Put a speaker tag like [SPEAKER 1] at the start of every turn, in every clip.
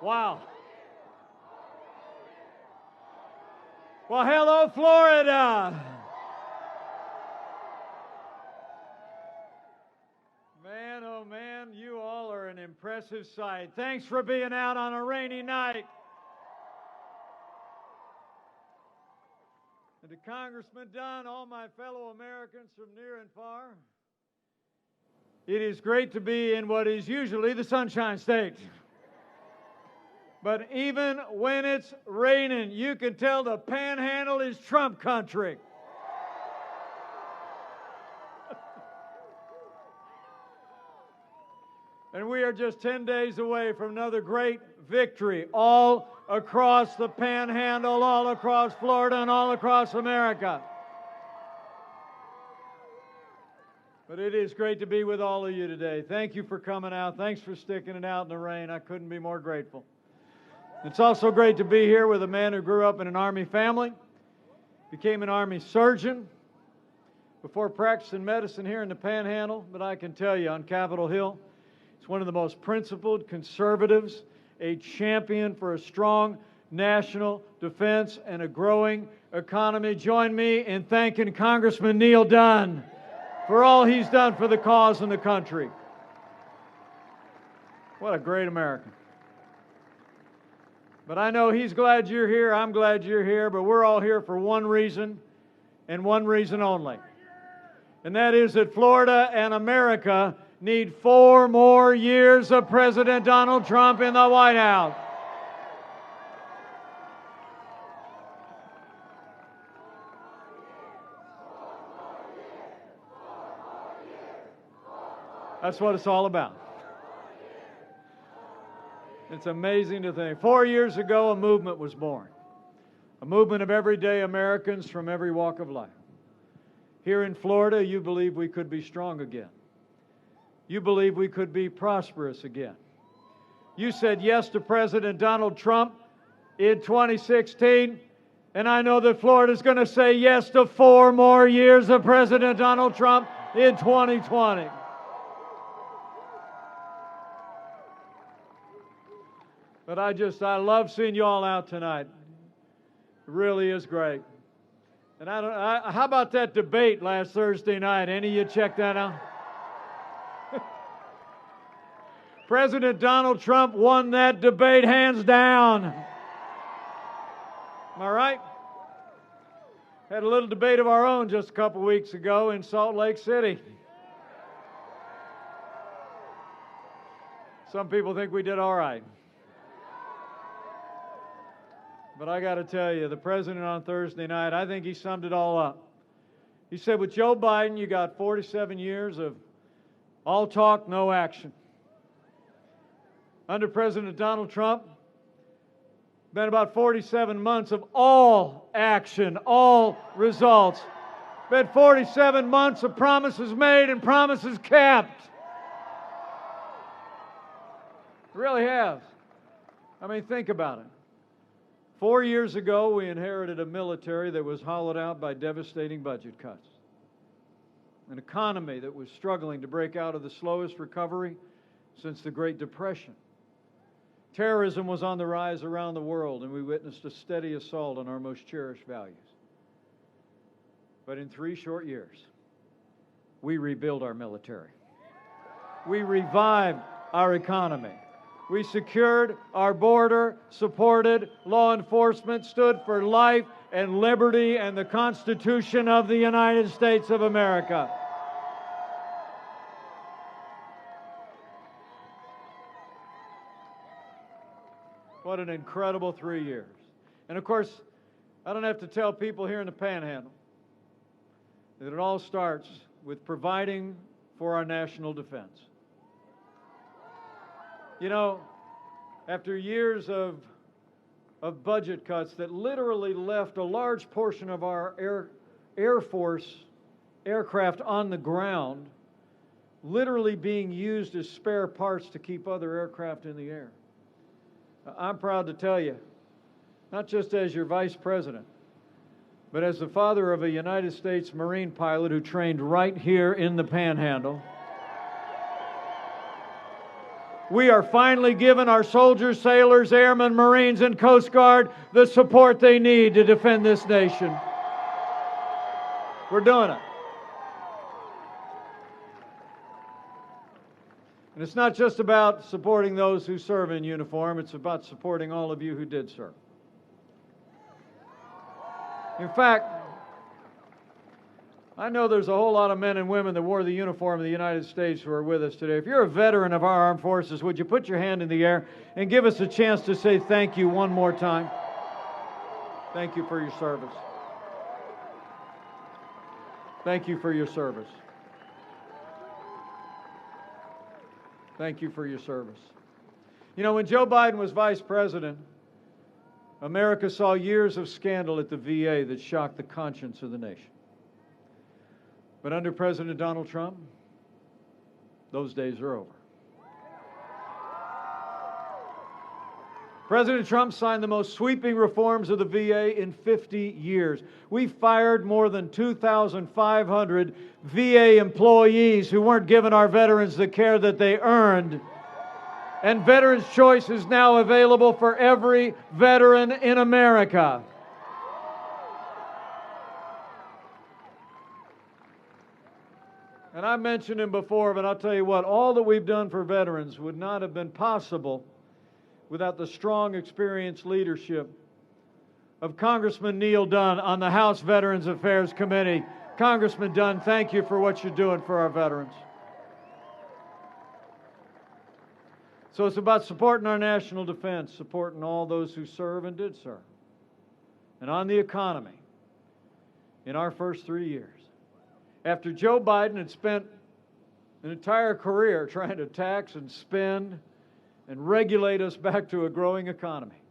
[SPEAKER 1] Wow. Well, hello, Florida. Man, oh man, you all are an impressive sight. Thanks for being out on a rainy night. And to Congressman Dunn, all my fellow Americans from near and far, it is great to be in what is usually the Sunshine State. But even when it's raining, you can tell the Panhandle is Trump country. And we are just 10 days away from another great victory all across the Panhandle, all across Florida, and all across America. But it is great to be with all of you today. Thank you for coming out. Thanks for sticking it out in the rain. I couldn't be more grateful. It's also great to be here with a man who grew up in an Army family, became an Army surgeon before practicing medicine here in the Panhandle. But I can tell you, on Capitol Hill, he's one of the most principled conservatives, a champion for a strong national defense and a growing economy. Join me in thanking Congressman Neil Dunn for all he's done for the cause and the country. What a great American. But I know he's glad you're here, I'm glad you're here, but we're all here for one reason and one reason only. And that is that Florida and America need 4 more years of President Donald Trump in the White House. That's what it's all about. It's amazing to think. 4 years ago, a movement was born. A movement of everyday Americans from every walk of life. Here in Florida, you believe we could be strong again. You believe we could be prosperous again. You said yes to President Donald Trump in 2016, and I know that Florida's going to say yes to 4 more years of President Donald Trump in 2020. But I love seeing you all out tonight. It really is great. And how about that debate last Thursday night? Any of you check that out? President Donald Trump won that debate hands down. Am I right? Had a little debate of our own just a couple weeks ago in Salt Lake City. Some people think we did all right. But I got to tell you, the president on Thursday night, I think he summed it all up. He said, with Joe Biden, you got 47 years of all talk, no action. Under President Donald Trump, been about 47 months of all action, all results. Been 47 months of promises made and promises kept. It really has. I mean, think about it. 4 years ago, we inherited a military that was hollowed out by devastating budget cuts. An economy that was struggling to break out of the slowest recovery since the Great Depression. Terrorism was on the rise around the world, and we witnessed a steady assault on our most cherished values. But in 3 short years, we rebuilt our military. We revived our economy. We secured our border, supported law enforcement, stood for life and liberty and the Constitution of the United States of America. What an incredible 3 years. And of course, I don't have to tell people here in the Panhandle that it all starts with providing for our national defense. You know, after years of budget cuts that literally left a large portion of our Air Force aircraft on the ground, literally being used as spare parts to keep other aircraft in the air. I'm proud to tell you, not just as your vice president, but as the father of a United States Marine pilot who trained right here in the Panhandle, We are finally giving our soldiers, sailors, airmen, Marines, and Coast Guard the support they need to defend this nation. We're doing it. And it's not just about supporting those who serve in uniform, it's about supporting all of you who did serve. In fact, I know there's a whole lot of men and women that wore the uniform of the United States who are with us today. If you're a veteran of our armed forces, would you put your hand in the air and give us a chance to say thank you one more time? Thank you for your service. Thank you for your service. Thank you for your service. You know, when Joe Biden was vice president, America saw years of scandal at the VA that shocked the conscience of the nation. But under President Donald Trump, those days are over. President Trump signed the most sweeping reforms of the VA in 50 years. We fired more than 2,500 VA employees who weren't giving our veterans the care that they earned. And Veterans Choice is now available for every veteran in America. And I mentioned him before, but I'll tell you what, all that we've done for veterans would not have been possible without the strong, experienced leadership of Congressman Neil Dunn on the House Veterans Affairs Committee. Congressman Dunn, thank you for what you're doing for our veterans. So it's about supporting our national defense, supporting all those who serve and did serve. And on the economy, in our first 3 years, after Joe Biden had spent an entire career trying to tax and spend and regulate us back to a growing economy,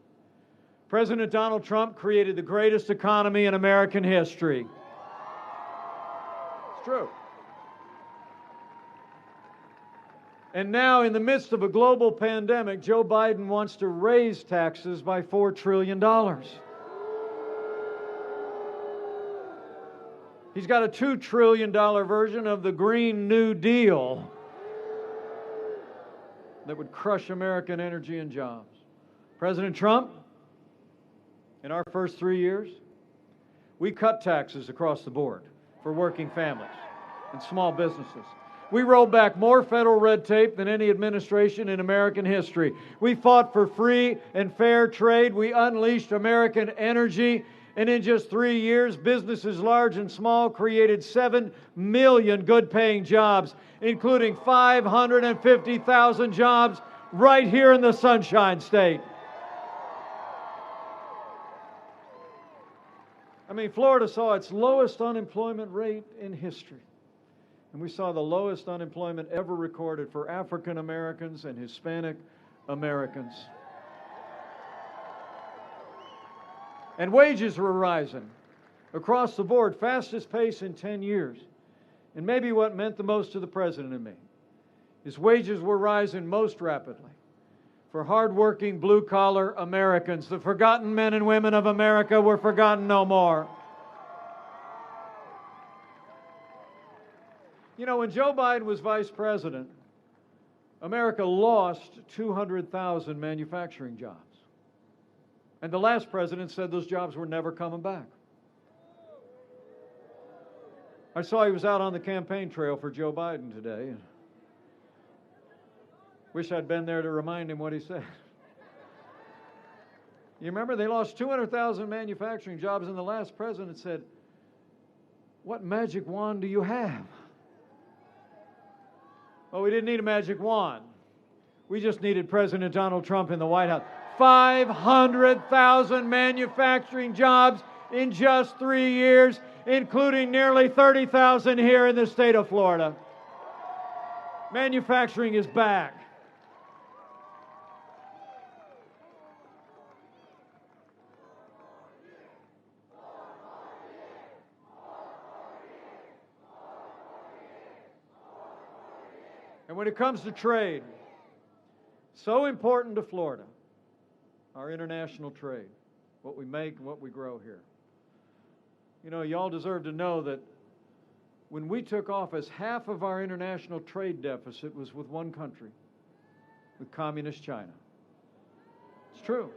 [SPEAKER 1] President Donald Trump created the greatest economy in American history. It's true. And now, in the midst of a global pandemic, Joe Biden wants to raise taxes by $4 trillion. He's got a $2 trillion version of the Green New Deal that would crush American energy and jobs. President Trump, in our first 3 years, we cut taxes across the board for working families and small businesses. We rolled back more federal red tape than any administration in American history. We fought for free and fair trade. We unleashed American energy. And in just 3 years, businesses large and small created 7 million good-paying jobs, including 550,000 jobs right here in the Sunshine State. I mean, Florida saw its lowest unemployment rate in history. And we saw the lowest unemployment ever recorded for African Americans and Hispanic Americans. And wages were rising across the board, fastest pace in 10 years. And maybe what meant the most to the President and me is wages were rising most rapidly for hardworking blue-collar Americans. The forgotten men and women of America were forgotten no more. You know, when Joe Biden was vice president, America lost 200,000 manufacturing jobs. And the last president said those jobs were never coming back. I saw he was out on the campaign trail for Joe Biden today. Wish I'd been there to remind him what he said. You remember they lost 200,000 manufacturing jobs, and the last president said, "What magic wand do you have?" Well, we didn't need a magic wand. We just needed President Donald Trump in the White House. 500,000 manufacturing jobs in just 3 years, including nearly 30,000 here in the state of Florida. Manufacturing is back. And when it comes to trade, so important to Florida, our international trade, what we make and what we grow here. You know, y'all deserve to know that when we took office, half of our international trade deficit was with one country, with communist China. It's true.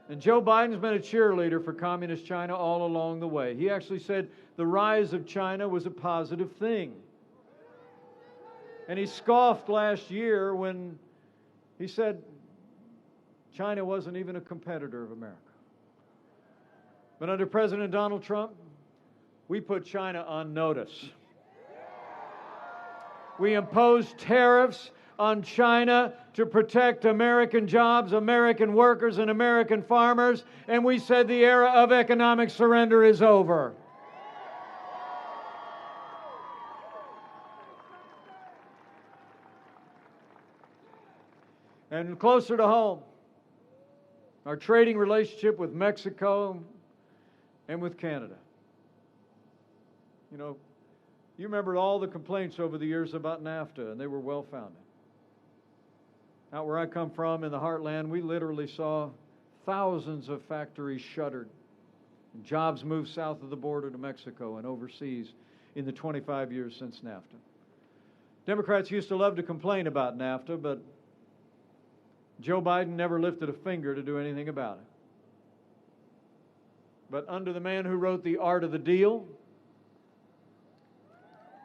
[SPEAKER 1] And Joe Biden's been a cheerleader for communist China all along the way. He actually said the rise of China was a positive thing. And he scoffed last year when he said China wasn't even a competitor of America. But under President Donald Trump, we put China on notice. We imposed tariffs on China to protect American jobs, American workers, and American farmers, and we said the era of economic surrender is over. And closer to home, our trading relationship with Mexico and with Canada. You know, you remember all the complaints over the years about NAFTA, and they were well-founded. Out where I come from in the heartland, we literally saw thousands of factories shuttered. And jobs moved south of the border to Mexico and overseas in the 25 years since NAFTA. Democrats used to love to complain about NAFTA, but Joe Biden never lifted a finger to do anything about it. But under the man who wrote The Art of the Deal,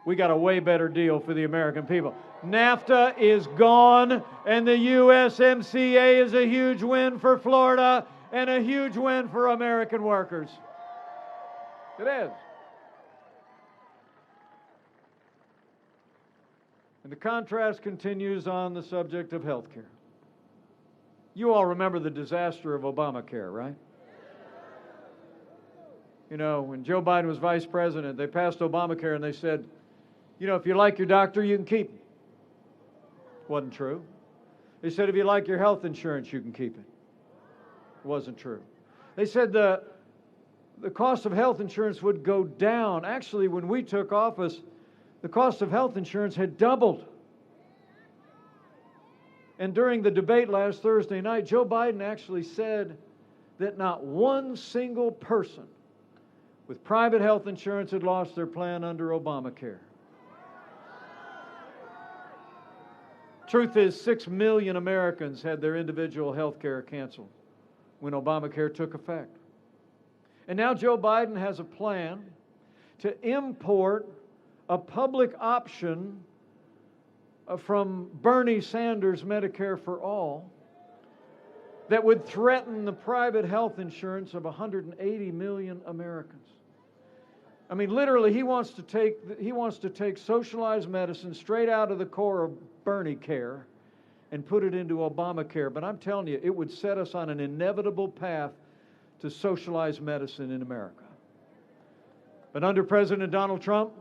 [SPEAKER 1] we got a way better deal for the American people. NAFTA is gone, and the USMCA is a huge win for Florida and a huge win for American workers. It is. And the contrast continues on the subject of health care. You all remember the disaster of Obamacare, right? You know, when Joe Biden was vice president, they passed Obamacare and they said, you know, if you like your doctor, you can keep it. Wasn't true. They said if you like your health insurance, you can keep it. Wasn't true. They said the cost of health insurance would go down. Actually, when we took office, the cost of health insurance had doubled. And during the debate last Thursday night, Joe Biden actually said that not one single person with private health insurance had lost their plan under Obamacare. Truth is, 6 million Americans had their individual health care canceled when Obamacare took effect. And now Joe Biden has a plan to import a public option from Bernie Sanders' Medicare for All that would threaten the private health insurance of 180 million Americans. I mean, literally, he wants to take socialized medicine straight out of the core of Bernie care and put it into Obamacare. But I'm telling you, it would set us on an inevitable path to socialized medicine in America. But under President Donald Trump,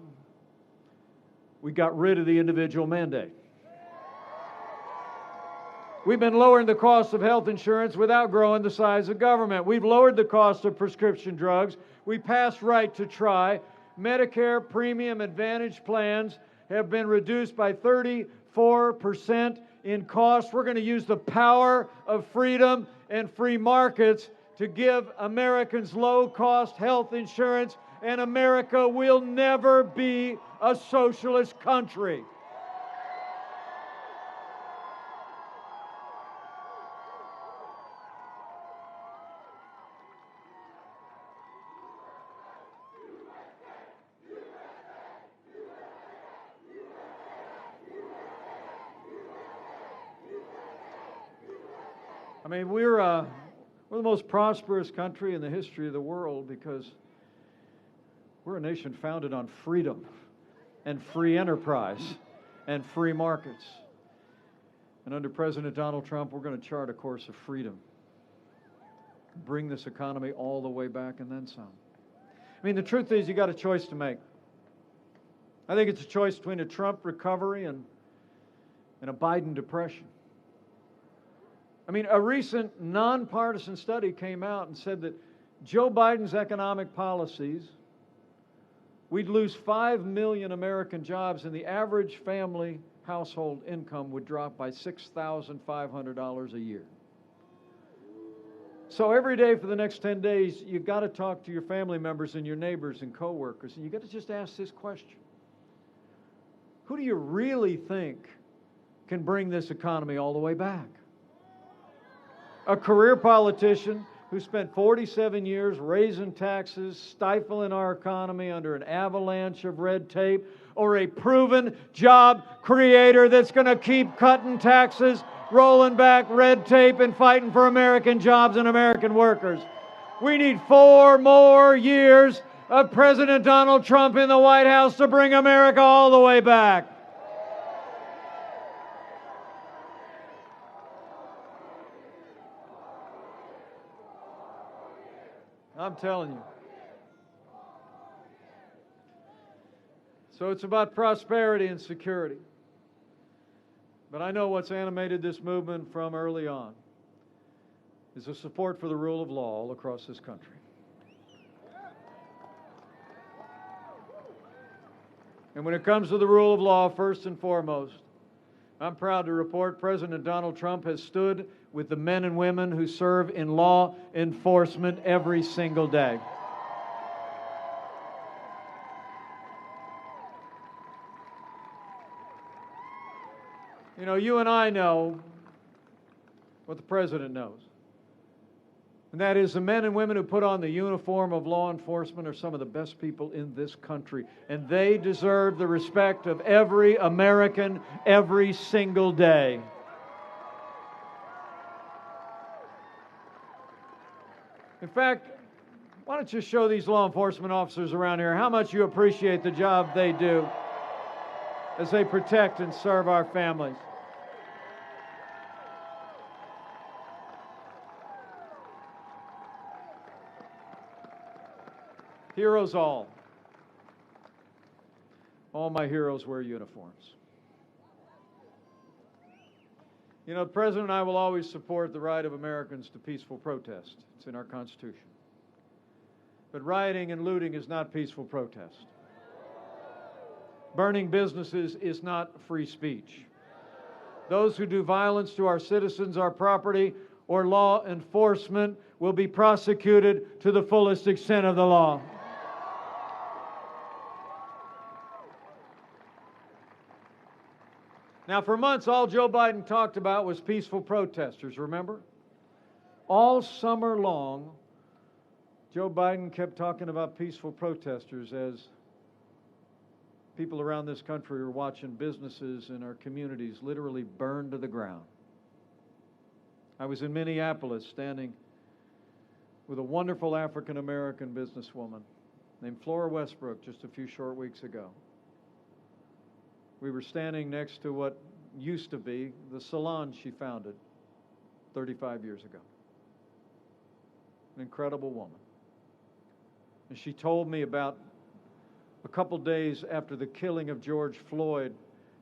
[SPEAKER 1] we got rid of the individual mandate. We've been lowering the cost of health insurance without growing the size of government. We've lowered the cost of prescription drugs. We passed right to try. Medicare Premium Advantage plans have been reduced by 34% in cost. We're going to use the power of freedom and free markets to give Americans low-cost health insurance, and America will never be a socialist country. I mean, we're the most prosperous country in the history of the world because we're a nation founded on freedom and free enterprise and free markets. And under President Donald Trump, we're going to chart a course of freedom, bring this economy all the way back and then some. I mean, the truth is, you got a choice to make. I think it's a choice between a Trump recovery and a Biden depression. I mean, a recent nonpartisan study came out and said that Joe Biden's economic policies, we'd lose 5 million American jobs, and the average family household income would drop by $6,500 a year. So every day for the next 10 days, you've got to talk to your family members and your neighbors and coworkers, and you've got to just ask this question. Who do you really think can bring this economy all the way back. A career politician who spent 47 years raising taxes, stifling our economy under an avalanche of red tape, or a proven job creator that's going to keep cutting taxes, rolling back red tape, and fighting for American jobs and American workers. We need 4 more years of President Donald Trump in the White House to bring America all the way back. I'm telling you. So it's about prosperity and security. But I know what's animated this movement from early on is a support for the rule of law all across this country. And when it comes to the rule of law, first and foremost, I'm proud to report President Donald Trump has stood with the men and women who serve in law enforcement every single day. You know, you and I know what the President knows. And that is the men and women who put on the uniform of law enforcement are some of the best people in this country. And they deserve the respect of every American every single day. In fact, why don't you show these law enforcement officers around here how much you appreciate the job they do as they protect and serve our families. Heroes all. All my heroes wear uniforms. You know, the President and I will always support the right of Americans to peaceful protest. It's in our Constitution. But rioting and looting is not peaceful protest. Burning businesses is not free speech. Those who do violence to our citizens, our property, or law enforcement will be prosecuted to the fullest extent of the law. Now, for months, all Joe Biden talked about was peaceful protesters, remember? All summer long, Joe Biden kept talking about peaceful protesters as people around this country were watching businesses in our communities literally burn to the ground. I was in Minneapolis standing with a wonderful African-American businesswoman named Flora Westbrook just a few short weeks ago. We were standing next to what used to be the salon she founded 35 years ago. An incredible woman. And she told me about a couple days after the killing of George Floyd,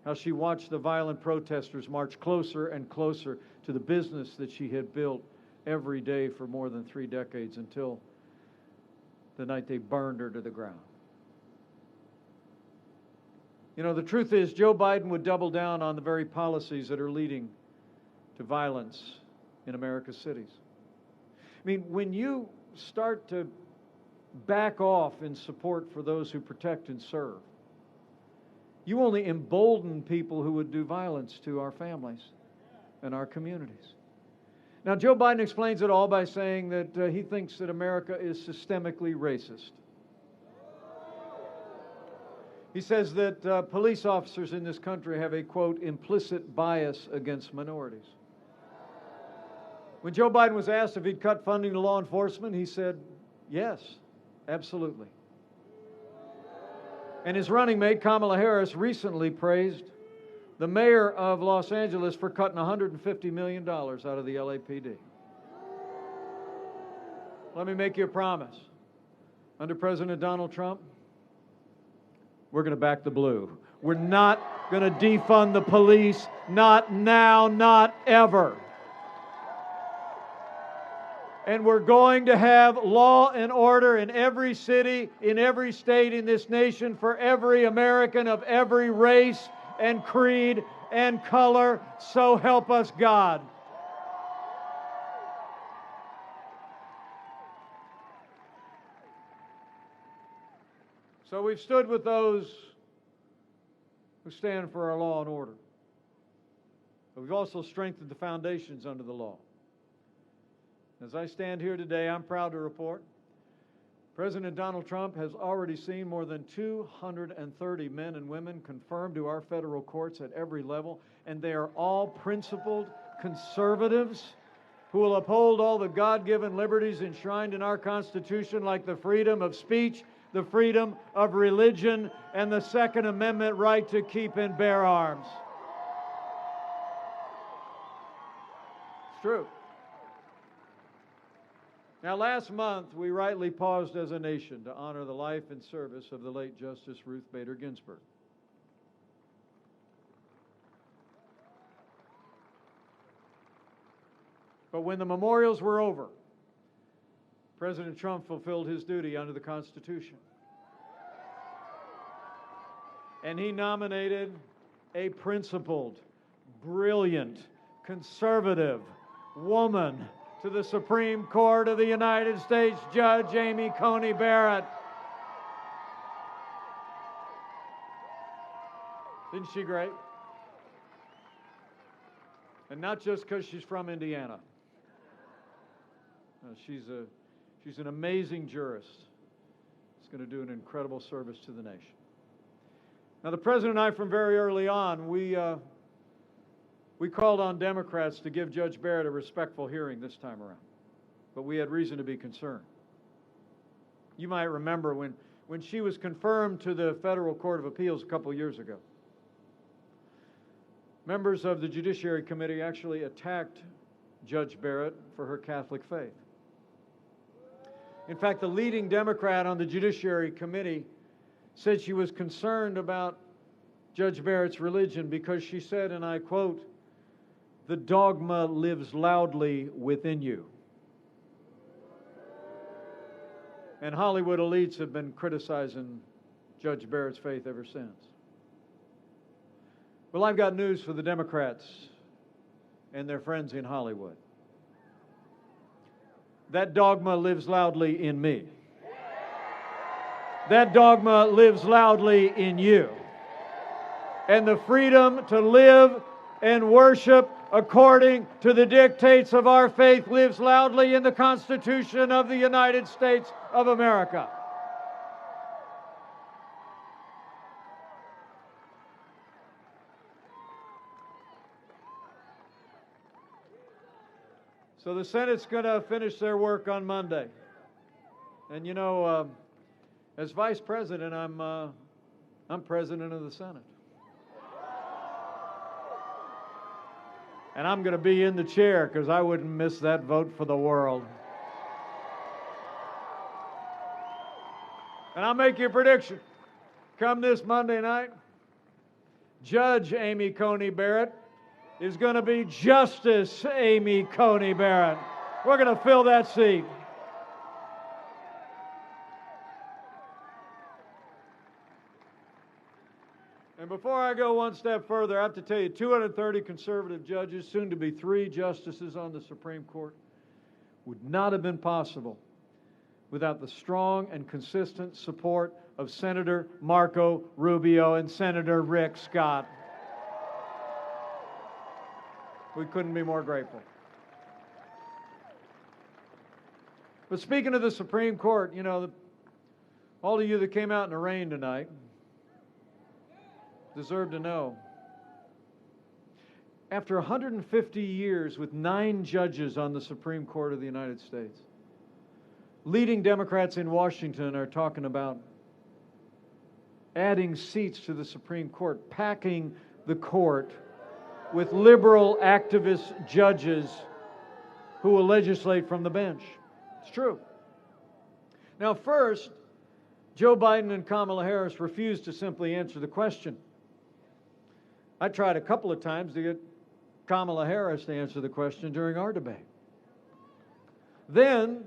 [SPEAKER 1] how she watched the violent protesters march closer and closer to the business that she had built every day for more than 3 decades until the night they burned her to the ground. You know, the truth is, Joe Biden would double down on the very policies that are leading to violence in America's cities. I mean, when you start to back off in support for those who protect and serve, you only embolden people who would do violence to our families and our communities. Now, Joe Biden explains it all by saying that he thinks that America is systemically racist. He says that police officers in this country have a, quote, implicit bias against minorities. When Joe Biden was asked if he'd cut funding to law enforcement, he said, yes, absolutely. And his running mate, Kamala Harris, recently praised the mayor of Los Angeles for cutting $150 million out of the LAPD. Let me make you a promise. Under President Donald Trump, we're going to back the blue. We're not going to defund the police, not now, not ever. And we're going to have law and order in every city, in every state in this nation for every American of every race and creed and color. So help us God. So we've stood with those who stand for our law and order. But we've also strengthened the foundations under the law. As I stand here today, I'm proud to report President Donald Trump has already seen more than 230 men and women confirmed to our federal courts at every level, and they are all principled conservatives who will uphold all the God-given liberties enshrined in our Constitution, like the freedom of speech, the freedom of religion, and the Second Amendment right to keep and bear arms. It's true. Now, last month, we rightly paused as a nation to honor the life and service of the late Justice Ruth Bader Ginsburg. But when the memorials were over, President Trump fulfilled his duty under the Constitution. And he nominated a principled, brilliant, conservative woman to the Supreme Court of the United States, Judge Amy Coney Barrett. Isn't she great? And not just because she's from Indiana. No, she's an amazing jurist. She's going to do an incredible service to the nation. Now, the President and I, from very early on, we called on Democrats to give Judge Barrett a respectful hearing this time around. But we had reason to be concerned. You might remember when she was confirmed to the Federal Court of Appeals a couple years ago, members of the Judiciary Committee actually attacked Judge Barrett for her Catholic faith. In fact, the leading Democrat on the Judiciary Committee said she was concerned about Judge Barrett's religion because she said, and I quote, "The dogma lives loudly within you." And Hollywood elites have been criticizing Judge Barrett's faith ever since. Well, I've got news for the Democrats and their friends in Hollywood. That dogma lives loudly in me. That dogma lives loudly in you. And the freedom to live and worship according to the dictates of our faith lives loudly in the Constitution of the United States of America. So the Senate's going to finish their work on Monday. And you know, as Vice President, I'm President of the Senate. And I'm going to be in the chair because I wouldn't miss that vote for the world. And I'll make you a prediction. Come this Monday night, Judge Amy Coney Barrett is going to be Justice Amy Coney Barrett. We're going to fill that seat. And before I go one step further, I have to tell you, 230 conservative judges, soon to be 3 justices on the Supreme Court, would not have been possible without the strong and consistent support of Senator Marco Rubio and Senator Rick Scott. We couldn't be more grateful. But speaking of the Supreme Court, you know, all of you that came out in the rain tonight deserve to know. After 150 years with 9 judges on the Supreme Court of the United States, leading Democrats in Washington are talking about adding seats to the Supreme Court, packing the court with liberal activist judges who will legislate from the bench. It's true. Now, first, Joe Biden and Kamala Harris refused to simply answer the question. I tried a couple of times to get Kamala Harris to answer the question during our debate. Then,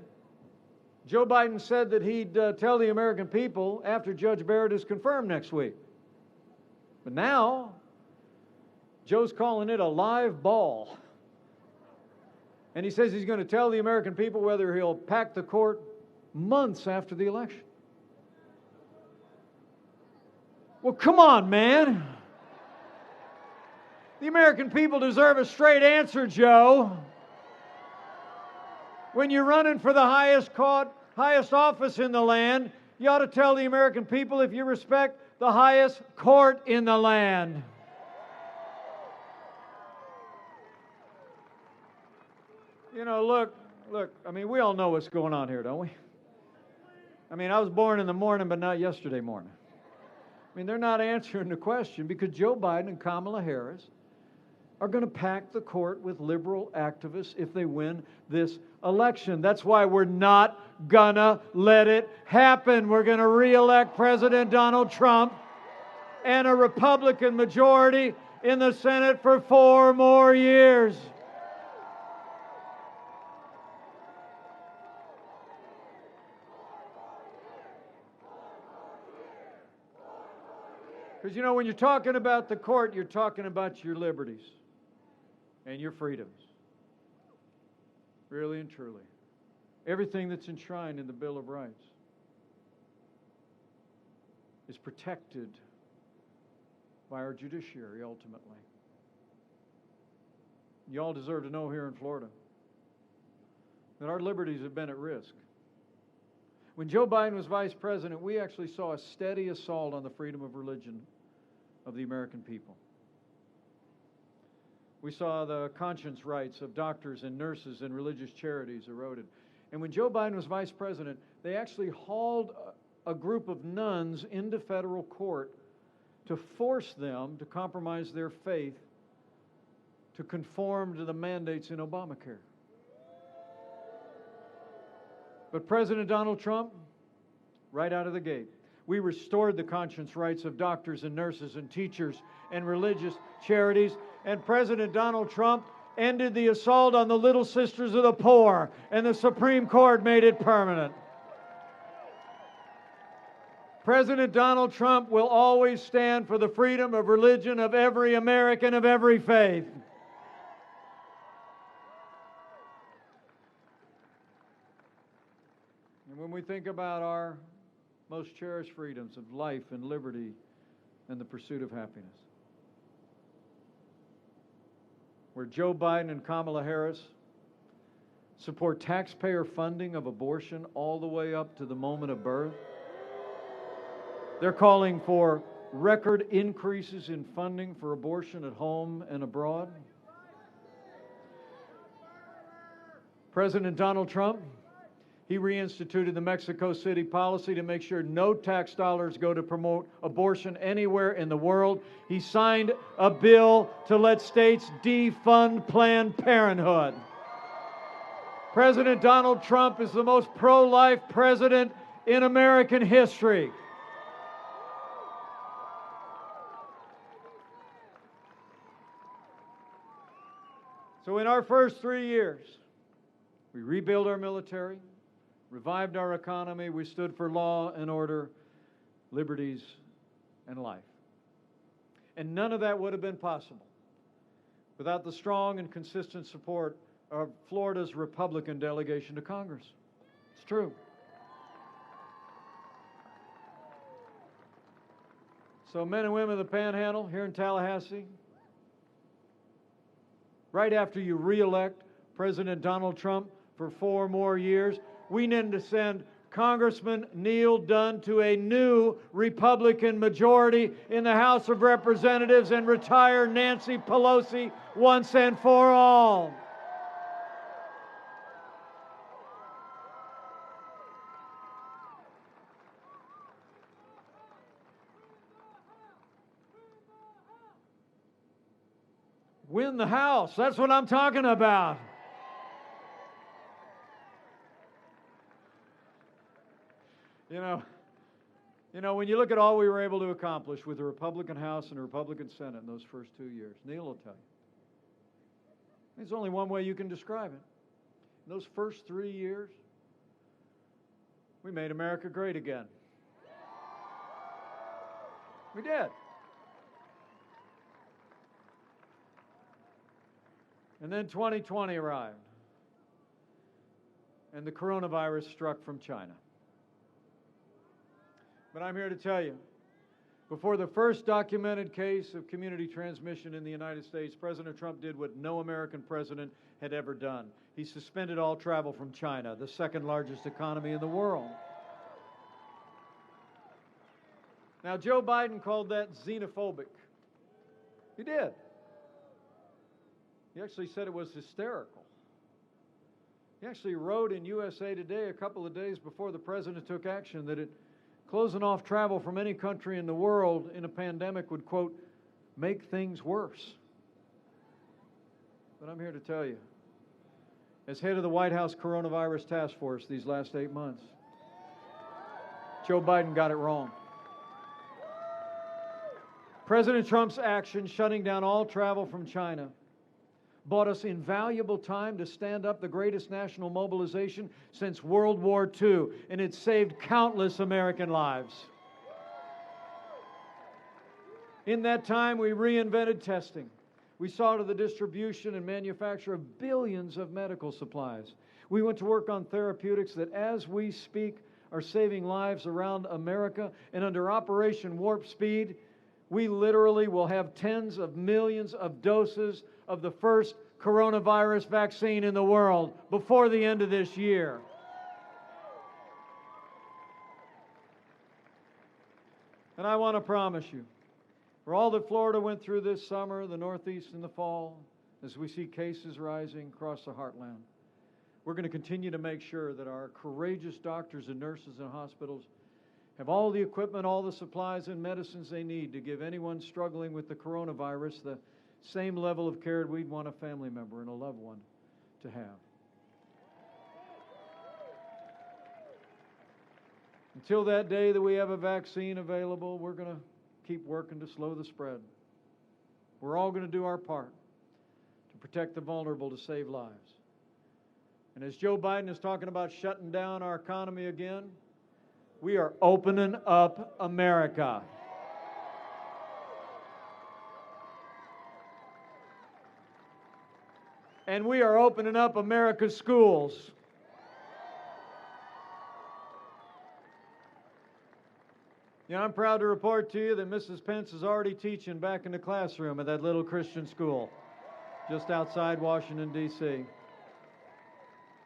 [SPEAKER 1] Joe Biden said that he'd tell the American people after Judge Barrett is confirmed next week. But now, Joe's calling it a live ball. And he says he's going to tell the American people whether he'll pack the court months after the election. Well, come on, man. The American people deserve a straight answer, Joe. When you're running for the highest office in the land, you ought to tell the American people if you respect the highest court in the land. You know, look, I mean, we all know what's going on here, don't we? I mean, I was born in the morning, but not yesterday morning. I mean, they're not answering the question because Joe Biden and Kamala Harris are going to pack the court with liberal activists if they win this election. That's why we're not going to let it happen. We're going to re-elect President Donald Trump and a Republican majority in the Senate for 4 more years. Because, you know, when you're talking about the court, you're talking about your liberties and your freedoms. Really and truly. Everything that's enshrined in the Bill of Rights is protected by our judiciary, ultimately. You all deserve to know here in Florida that our liberties have been at risk. When Joe Biden was vice president, we actually saw a steady assault on the freedom of religion of the American people. We saw the conscience rights of doctors and nurses and religious charities eroded. And when Joe Biden was vice president, they actually hauled a group of nuns into federal court to force them to compromise their faith to conform to the mandates in Obamacare. But President Donald Trump, right out of the gate, we restored the conscience rights of doctors and nurses and teachers and religious charities. And President Donald Trump ended the assault on the Little Sisters of the Poor, and the Supreme Court made it permanent. President Donald Trump will always stand for the freedom of religion of every American of every faith. And when we think about our most cherished freedoms of life and liberty and the pursuit of happiness, where Joe Biden and Kamala Harris support taxpayer funding of abortion all the way up to the moment of birth. They're calling for record increases in funding for abortion at home and abroad. President Donald Trump, he reinstituted the Mexico City policy to make sure no tax dollars go to promote abortion anywhere in the world. He signed a bill to let states defund Planned Parenthood. President Donald Trump is the most pro-life president in American history. So in our first 3 years, we rebuilt our military, revived our economy, we stood for law and order, liberties, and life. And none of that would have been possible without the strong and consistent support of Florida's Republican delegation to Congress. It's true. So men and women of the Panhandle here in Tallahassee, right after you re-elect President Donald Trump for 4 more years, we need to send Congressman Neil Dunn to a new Republican majority in the House of Representatives and retire Nancy Pelosi once and for all. Win the House. That's what I'm talking about. You know, when you look at all we were able to accomplish with the Republican House and the Republican Senate in those first 2 years, Neil will tell you. There's only one way you can describe it. In those first 3 years, we made America great again. We did. And then 2020 arrived, and the coronavirus struck from China. But I'm here to tell you, Before the first documented case of community transmission in the United States, President Trump did what no American president had ever done. He suspended all travel from China, the second largest economy in the world. Now, Joe Biden called that xenophobic. He did. He actually said it was hysterical. He actually wrote in USA Today a couple of days before the president took action that closing off travel from any country in the world in a pandemic would, quote, make things worse. But I'm here to tell you, as head of the White House Coronavirus Task Force these last 8 months, Joe Biden got it wrong. President Trump's action shutting down all travel from China bought us invaluable time to stand up the greatest national mobilization since World War II, and it saved countless American lives. In that time, we reinvented testing. We saw to the distribution and manufacture of billions of medical supplies. We went to work on therapeutics that, as we speak, are saving lives around America, and under Operation Warp Speed, we literally will have tens of millions of doses of the first coronavirus vaccine in the world before the end of this year. And I want to promise you, for all that Florida went through this summer, the Northeast in the fall, as we see cases rising across the heartland, we're going to continue to make sure that our courageous doctors and nurses in hospitals have all the equipment, all the supplies and medicines they need to give anyone struggling with the coronavirus the same level of care we'd want a family member and a loved one to have. Until that day that we have a vaccine available, we're going to keep working to slow the spread. We're all going to do our part to protect the vulnerable, to save lives. And as Joe Biden is talking about shutting down our economy again, we are opening up America. And we are opening up America's schools. You know, I'm proud to report to you that Mrs. Pence is already teaching back in the classroom at that little Christian school just outside Washington, D.C.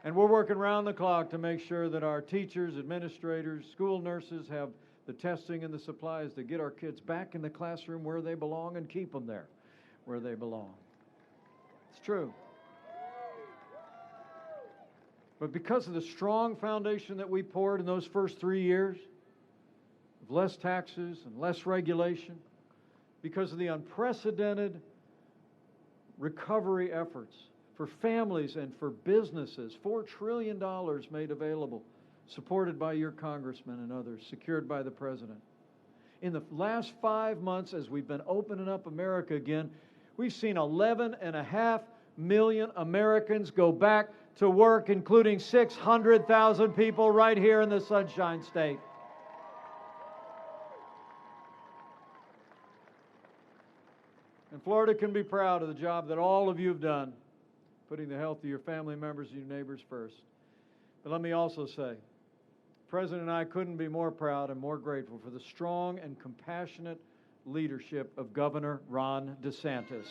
[SPEAKER 1] And we're working round the clock to make sure that our teachers, administrators, school nurses have the testing and the supplies to get our kids back in the classroom where they belong and keep them there where they belong. It's true. But because of the strong foundation that we poured in those first 3 years, of less taxes and less regulation, because of the unprecedented recovery efforts for families and for businesses, $4 trillion made available, supported by your congressmen and others, secured by the president. In the last 5 months, as we've been opening up America again, we've seen 11.5 million Americans go back to work, including 600,000 people right here in the Sunshine State. And Florida can be proud of the job that all of you have done, putting the health of your family members and your neighbors first. But let me also say, the President and I couldn't be more proud and more grateful for the strong and compassionate leadership of Governor Ron DeSantis.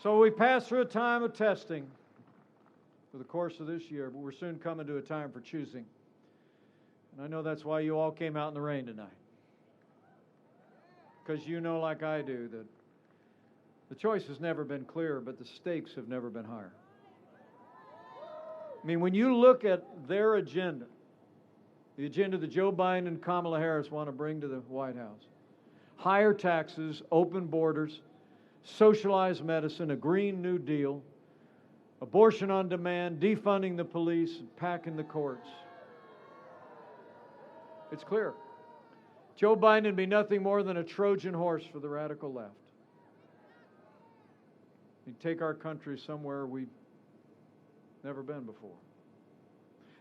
[SPEAKER 1] So we passed through a time of testing for the course of this year, but we're soon coming to a time for choosing. And I know that's why you all came out in the rain tonight. Because you know, like I do, that the choice has never been clearer, but the stakes have never been higher. I mean, when you look at their agenda, the agenda that Joe Biden and Kamala Harris want to bring to the White House, higher taxes, open borders, socialized medicine, a Green New Deal, abortion on demand, defunding the police, and packing the courts. It's clear. Joe Biden would be nothing more than a Trojan horse for the radical left. He'd take our country somewhere we've never been before.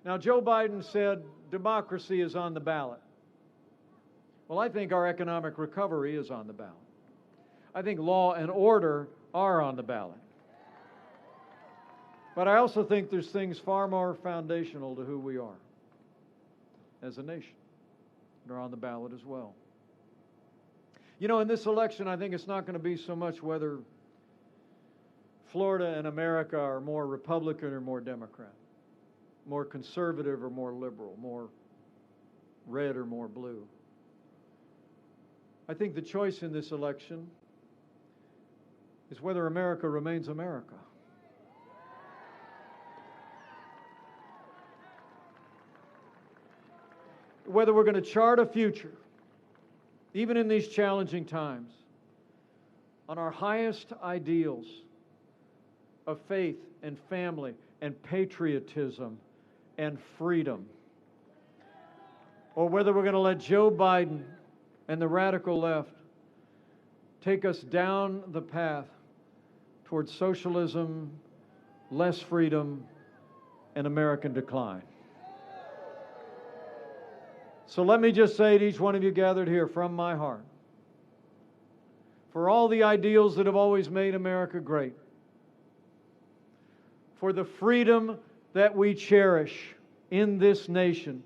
[SPEAKER 1] Now, Joe Biden said democracy is on the ballot. Well, I think our economic recovery is on the ballot. I think law and order are on the ballot. But I also think there's things far more foundational to who we are as a nation that are on the ballot as well. You know, in this election, I think it's not going to be so much whether Florida and America are more Republican or more Democrat, more conservative or more liberal, more red or more blue. I think the choice in this election is whether America remains America. Whether we're going to chart a future, even in these challenging times, on our highest ideals of faith and family and patriotism and freedom, or whether we're going to let Joe Biden and the radical left take us down the path towards socialism, less freedom, and American decline. So let me just say to each one of you gathered here from my heart, for all the ideals that have always made America great, for the freedom that we cherish in this nation,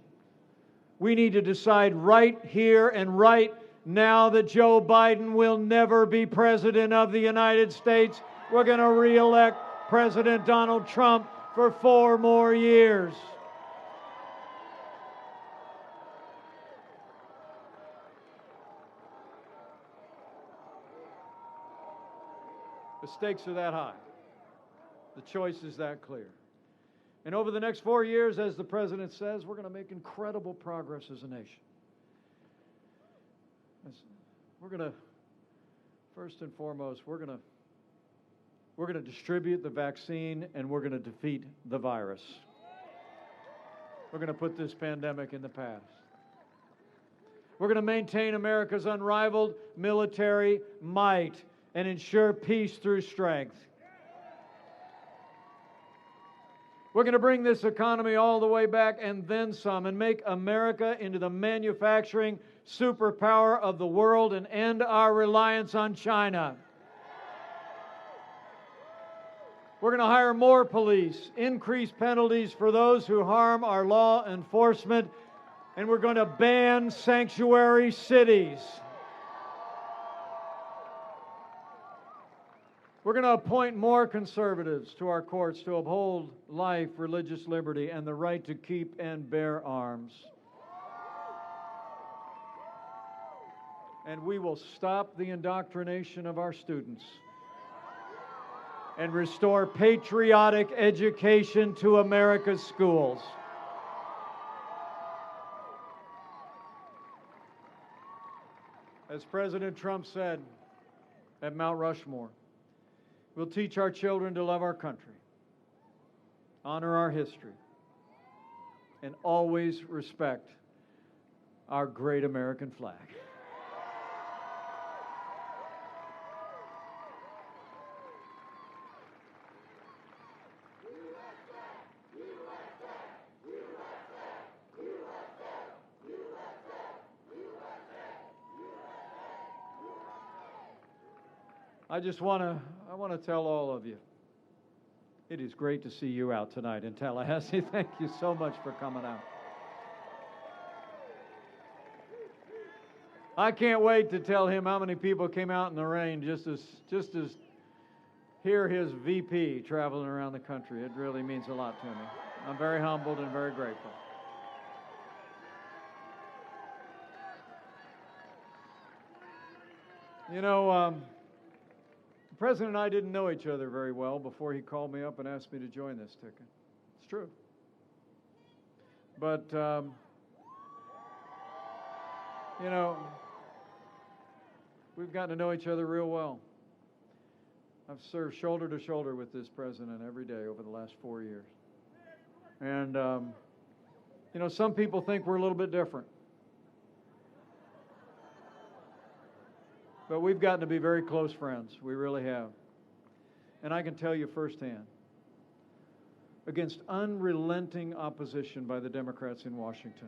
[SPEAKER 1] we need to decide right here and right now that Joe Biden will never be President of the United States. We're going to re-elect President Donald Trump for 4 more years. The stakes are that high. The choice is that clear. And over the next 4 years, as the President says, we're going to make incredible progress as a nation. We're going to, first and foremost, we're going to distribute the vaccine and we're going to defeat the virus. We're going to put this pandemic in the past. We're going to maintain America's unrivaled military might and ensure peace through strength. We're going to bring this economy all the way back and then some and make America into the manufacturing superpower of the world and end our reliance on China. We're going to hire more police, increase penalties for those who harm our law enforcement, and we're going to ban sanctuary cities. We're going to appoint more conservatives to our courts to uphold life, religious liberty, and the right to keep and bear arms. And we will stop the indoctrination of our students and restore patriotic education to America's schools. As President Trump said at Mount Rushmore, we'll teach our children to love our country, honor our history, and always respect our great American flag. I want to tell all of you, it is great to see you out tonight in Tallahassee. Thank you so much for coming out. I can't wait to tell him how many people came out in the rain just as hear his VP traveling around the country. It really means a lot to me. I'm very humbled and very grateful. You know, the President and I didn't know each other very well before he called me up and asked me to join this ticket. It's true. But, you know, we've gotten to know each other real well. I've served shoulder to shoulder with this President every day over the last 4 years. And, you know, some people think we're a little bit different. But we've gotten to be very close friends. We really have. And I can tell you firsthand, against unrelenting opposition by the Democrats in Washington,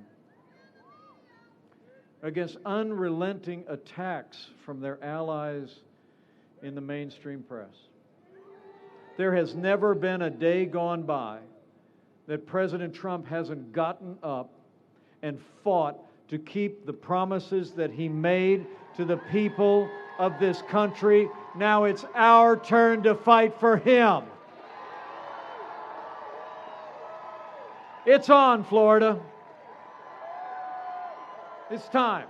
[SPEAKER 1] against unrelenting attacks from their allies in the mainstream press, There has never been a day gone by that President Trump hasn't gotten up and fought to keep the promises that he made to the people of this country. Now it's our turn to fight for him. It's on, Florida. It's time.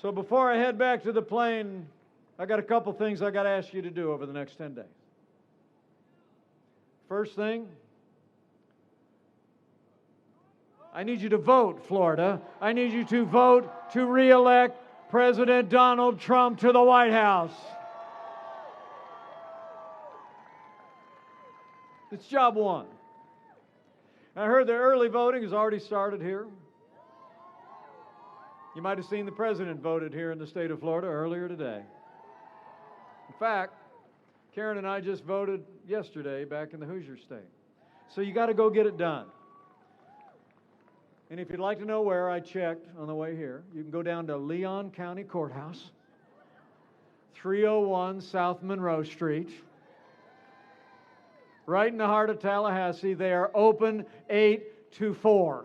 [SPEAKER 1] So before I head back to the plane, I got a couple things I got to ask you to do over the next 10 days. First thing, I need you to vote, Florida. I need you to vote to re-elect President Donald Trump to the White House. It's job one. I heard the early voting has already started here. You might have seen the president voted here in the state of Florida earlier today. In fact, Karen and I just voted yesterday back in the Hoosier State. So you got to go get it done. And if you'd like to know where, I checked on the way here. You can go down to Leon County Courthouse, 301 South Monroe Street, right in the heart of Tallahassee. They are open 8 to 4.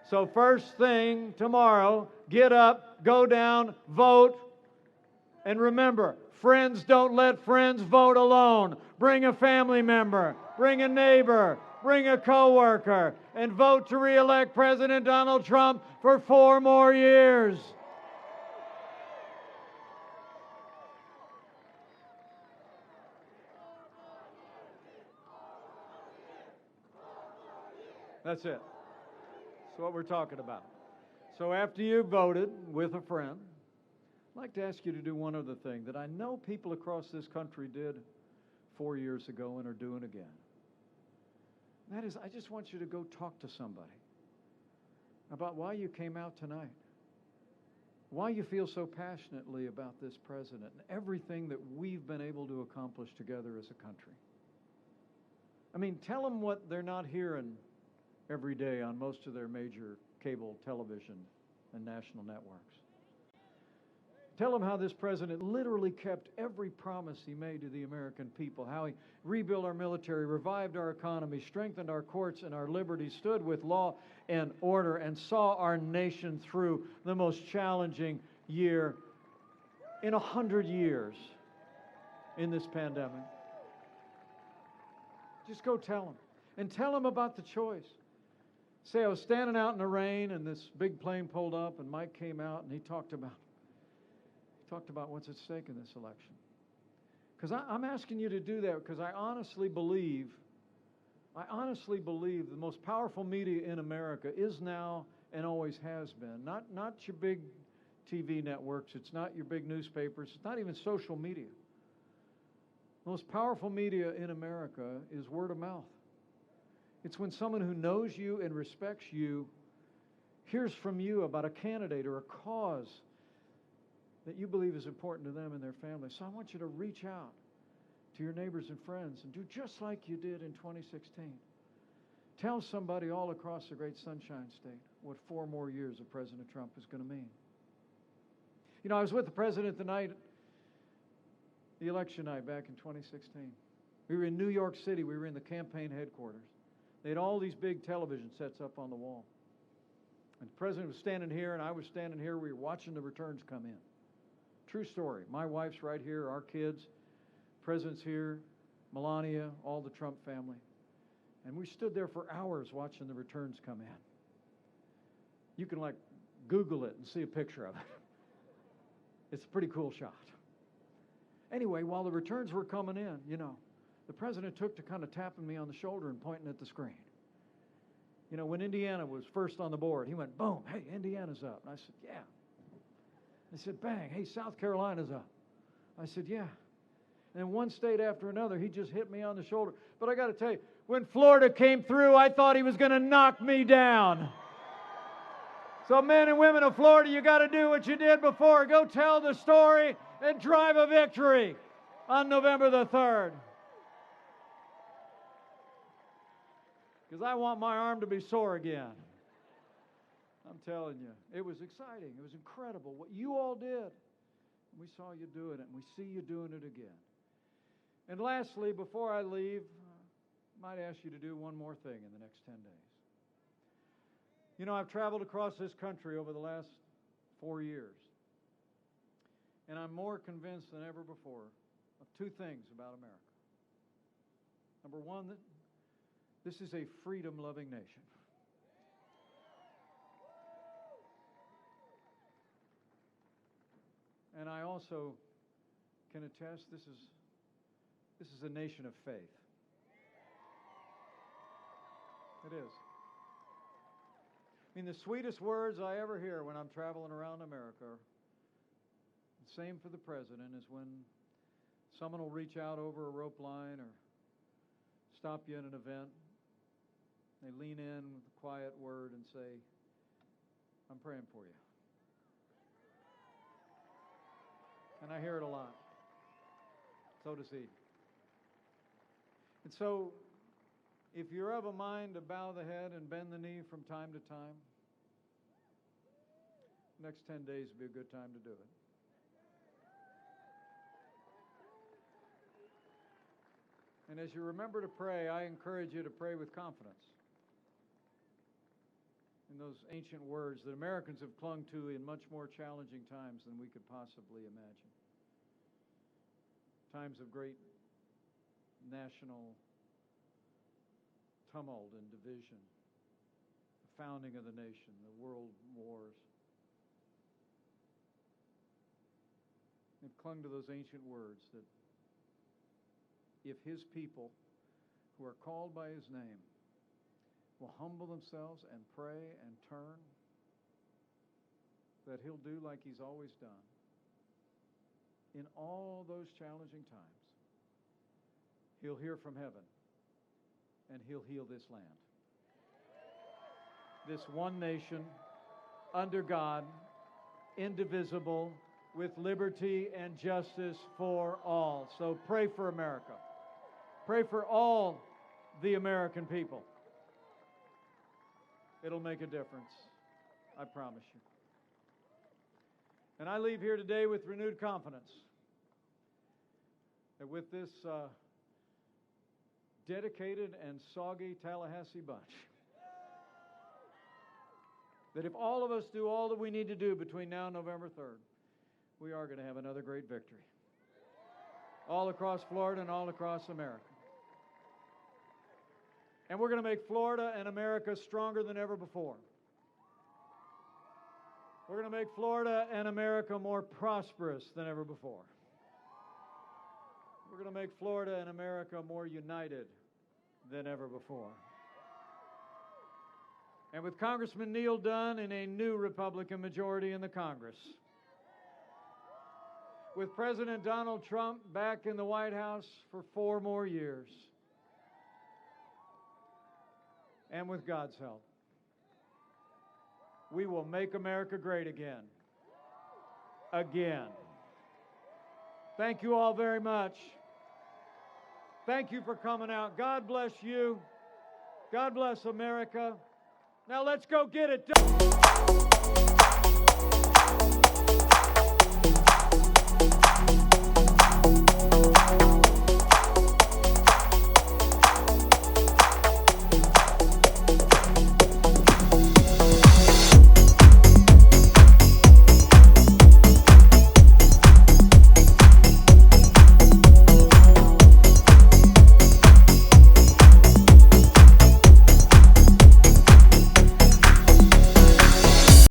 [SPEAKER 1] So first thing tomorrow, get up, go down, vote, and remember, friends don't let friends vote alone. Bring a family member, bring a neighbor, bring a coworker, and vote to re-elect President Donald Trump for 4 more years. That's it. That's what we're talking about. So after you voted with a friend, I'd like to ask you to do one other thing that I know people across this country did 4 years ago and are doing again. That is, I just want you to go talk to somebody about why you came out tonight, why you feel so passionately about this president and everything that we've been able to accomplish together as a country. I mean, tell them what they're not hearing every day on most of their major cable television and national networks. Tell them how this president literally kept every promise he made to the American people, how he rebuilt our military, revived our economy, strengthened our courts and our liberties, stood with law and order, and saw our nation through the most challenging year in 100 years in this pandemic. Just go tell them. And tell them about the choice. Say, I was standing out in the rain and this big plane pulled up and Mike came out and he talked about what's at stake in this election. Because I'm asking you to do that because I honestly believe the most powerful media in America is now and always has been. Not your big TV networks, it's not your big newspapers, it's not even social media. The most powerful media in America is word of mouth. It's when someone who knows you and respects you hears from you about a candidate or a cause that you believe is important to them and their family. So I want you to reach out to your neighbors and friends and do just like you did in 2016. Tell somebody all across the great Sunshine State what 4 more years of President Trump is going to mean. You know, I was with the president the election night back in 2016. We were in New York City. We were in the campaign headquarters. They had all these big television sets up on the wall. And the president was standing here, and I was standing here. We were watching the returns come in. True story. My wife's right here, our kids. President's here, Melania, all the Trump family. And we stood there for hours watching the returns come in. You can, Google it and see a picture of it. It's a pretty cool shot. Anyway, while the returns were coming in, the president took to kind of tapping me on the shoulder and pointing at the screen. You know, when Indiana was first on the board, he went, boom, hey, Indiana's up. And I said, yeah. I said, bang, hey, South Carolina's up. I said, yeah. And one state after another, he just hit me on the shoulder. But I got to tell you, when Florida came through, I thought he was going to knock me down. So men and women of Florida, you got to do what you did before. Go tell the story and drive a victory on November the 3rd. Because I want my arm to be sore again. I'm telling you, it was exciting. It was incredible what you all did. We saw you doing it, and we see you doing it again. And lastly, before I leave, I might ask you to do one more thing in the next 10 days. You know, I've traveled across this country over the last 4 years, and I'm more convinced than ever before of two things about America. Number one, that this is a freedom-loving nation. And I also can attest this is a nation of faith. It is. I mean, the sweetest words I ever hear when I'm traveling around America are the same for the president, is when someone will reach out over a rope line or stop you in an event. They lean in with a quiet word and say, "I'm praying for you." And I hear it a lot. So does he. And so, if you're of a mind to bow the head and bend the knee from time to time, the next 10 days would be a good time to do it. And as you remember to pray, I encourage you to pray with confidence in those ancient words that Americans have clung to in much more challenging times than we could possibly imagine. Times of great national tumult and division, the founding of the nation, the world wars. They've clung to those ancient words that if his people who are called by his name will humble themselves and pray and turn, that he'll do like he's always done. In all those challenging times, he'll hear from heaven and he'll heal this land. This one nation, under God, indivisible, with liberty and justice for all. So pray for America. Pray for all the American people. It'll make a difference, I promise you. And I leave here today with renewed confidence that with this dedicated and soggy Tallahassee bunch, that if all of us do all that we need to do between now and November 3rd, we are going to have another great victory. All across Florida and all across America. And we're going to make Florida and America stronger than ever before. We're going to make Florida and America more prosperous than ever before. We're going to make Florida and America more united than ever before. And with Congressman Neil Dunn in a new Republican majority in the Congress, with President Donald Trump back in the White House for 4 more years, and with God's help, we will make America great again. Again. Thank you all very much. Thank you for coming out. God bless you. God bless America. Now let's go get it done.